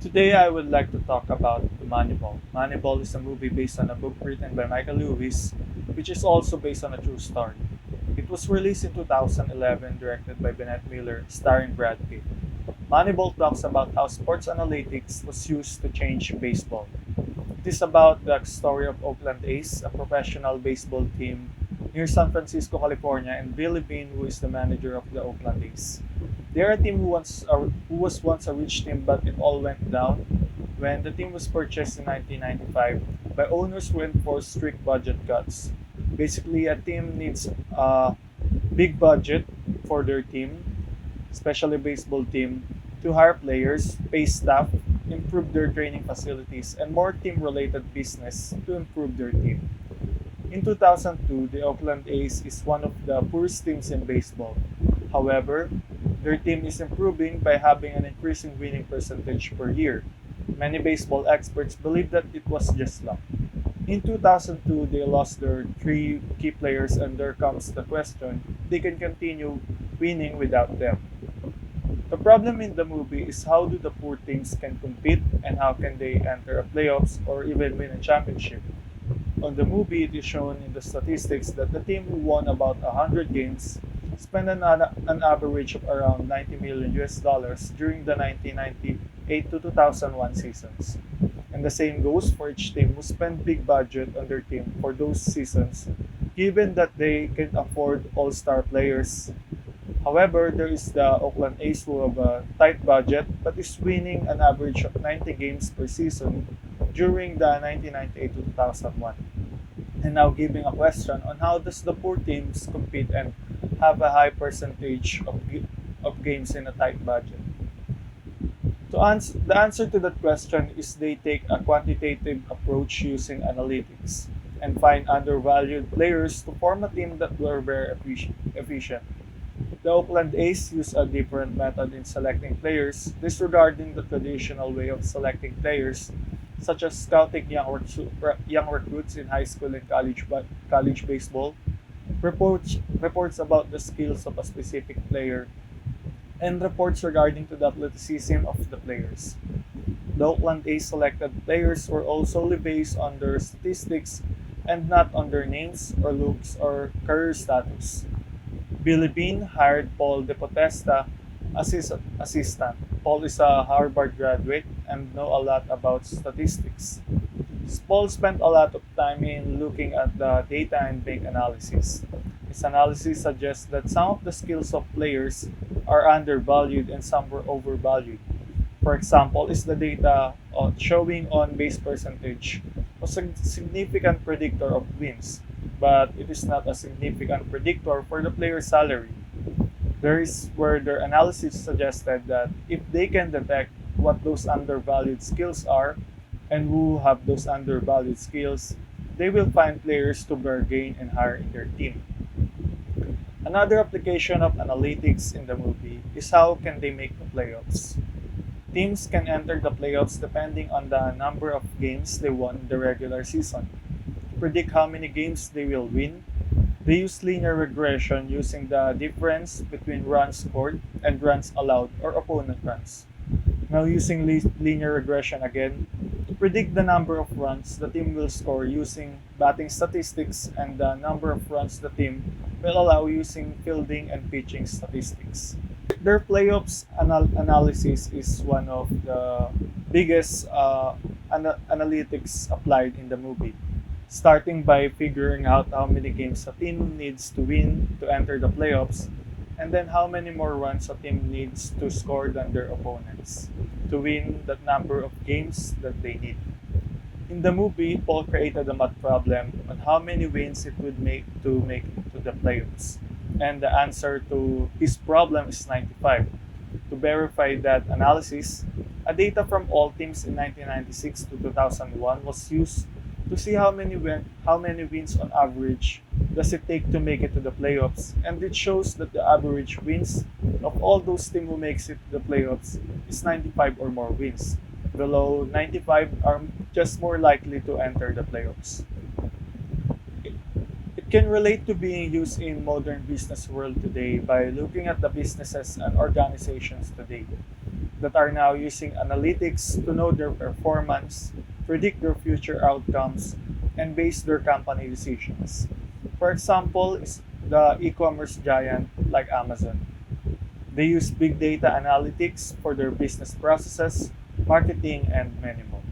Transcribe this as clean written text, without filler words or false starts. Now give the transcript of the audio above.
Today, I would like to talk about Moneyball. Moneyball is a movie based on a book written by Michael Lewis, which is also based on a true story. It was released in 2011, directed by Bennett Miller, starring Brad Pitt. Moneyball talks about how sports analytics was used to change baseball. It is about the story of Oakland A's, a professional baseball team near San Francisco, California, and Billy Beane, who is the manager of the Oakland A's. They are a team who was once a rich team, but it all went down when the team was purchased in 1995 by owners who enforced strict budget cuts. Basically, a team needs a big budget for their team, especially baseball team, to hire players, pay staff, improve their training facilities, and more team-related business to improve their team. In 2002, the Oakland A's is one of the poorest teams in baseball. However, their team is improving by having an increasing winning percentage per year. Many baseball experts believe that it was just luck. In 2002, they lost their three key players, and there comes the question they can continue winning without them. The problem in the movie is how do the poor teams can compete and how can they enter a playoffs or even win a championship. On the movie, it is shown in the statistics that the team who won about 100 games spent an average of around 90 million US dollars during the 1998 to 2001 seasons. And the same goes for each team who spent big budget on their team for those seasons, given that they can afford all-star players. However, there is the Oakland A's who have a tight budget but is winning an average of 90 games per season during the 1998 to 2001. And now giving a question on how does the poor teams compete and have a high percentage of games in a tight budget. The answer to that question is they take a quantitative approach using analytics and find undervalued players to form a team that were very efficient. The Oakland A's use a different method in selecting players, disregarding the traditional way of selecting players, such as scouting young recruits in high school and college baseball. Reports about the skills of a specific player, and reports regarding to the athleticism of the players. The Oakland A's selected players were also based on their statistics and not on their names or looks or career status. Billy Bean hired Paul DePodesta as his assistant. Paul is a Harvard graduate and know a lot about statistics. Paul spent a lot of time in looking at the data and make analysis. His analysis suggests that some of the skills of players are undervalued and some were overvalued. For example, is the data showing on base percentage was a significant predictor of wins, but it is not a significant predictor for the player's salary. There is where their analysis suggested that if they can detect what those undervalued skills are and who have those undervalued skills, they will find players to bargain and hire in their team. Another application of analytics in the movie is how can they make the playoffs. Teams can enter the playoffs depending on the number of games they won in the regular season. To predict how many games they will win, they use linear regression using the difference between runs scored and runs allowed or opponent runs. Now using linear regression again, to predict the number of runs the team will score using batting statistics and the number of runs the team will allow using fielding and pitching statistics. Their playoffs analysis is one of the biggest analytics applied in the movie, starting by figuring out how many games a team needs to win to enter the playoffs, and then how many more runs a team needs to score than their opponents to win that number of games that they need. In the movie, Paul created a math problem on how many wins it would make it to the playoffs. And the answer to his problem is 95. To verify that analysis, a data from all teams in 1996 to 2001 was used to see how many wins on average does it take to make it to the playoffs, and it shows that the average wins of all those teams who makes it to the playoffs is 95 or more wins. Below 95 are just more likely to enter the playoffs. It can relate to being used in modern business world today by looking at the businesses and organizations today. that are now using analytics to know their performance, predict their future outcomes, and base their company decisions. For example, is the e-commerce giant like Amazon. They use big data analytics for their business processes, marketing, and many more.